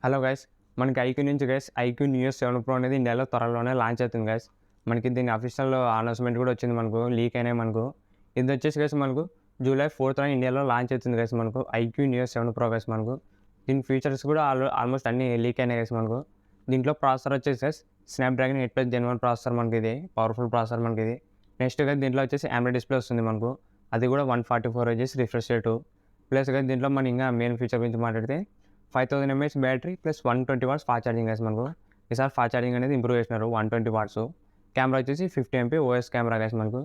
Hello guys, మనకి IQ నుంచి guys iQOO Neo 7 Pro అనేది ఇండియాలో త్వరలోనే లాంచ్ అవుతుంది గైస్. మనకి దీని అఫీషియల్ అనౌన్స్మెంట్ కూడా వచ్చింది, మనకు లీక్ అయినాయి మనకు. ఇది వచ్చేసి గైస్ మనకు July 4th ఇండియాలో లాంచ్ అవుతుంది గైస్. మనకు ఐక్యూ న్యూస్ 7 Pro గైస్. మనకు దీని ఫీచర్స్ కూడా ఆల్మోస్ట్ అన్ని లీక్ అయినాయి గైస్. మనకు దీంట్లో ప్రాసెసర్ వచ్చేసి గైస్ Snapdragon 8+ Gen 1 ప్రాసెసర్ మనకి ఇది పవర్ఫుల్ ప్రాసెసర్ మనకి ఇది. నెక్స్ట్ గైస్ దీంట్లో వచ్చేసి AMOLED డిస్ప్లే వస్తుంది మనకు. అది కూడా 144 Hz refresh rate. Plus guys దీంట్లో మనం ఇంకా మెయిన్ ఫీచర్ గురించి మాట్లాడితే 5000 mAh battery plus 120 watts fast charging guys. మనకు ఈసారి ఫాస్ట్ ఛార్జింగ్ అనేది ఇంప్రూవ్ చేసినారు 120 watts. కెమెరా వచ్చేసి 50 MP OS కెమెరా గైస్. మనకు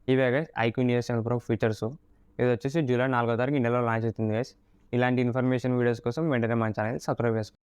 ఇవే guys iQOO Neo 7 Pro features. ఇది వచ్చేసి July 4th ఇండియాలో లాంచ్ అవుతుంది గైస్. ఇలాంటి ఇన్ఫర్మేషన్ వీడియోస్ కోసం వెంటనే మన ఛానల్ సబ్స్క్రైబ్ చేసుకోండి.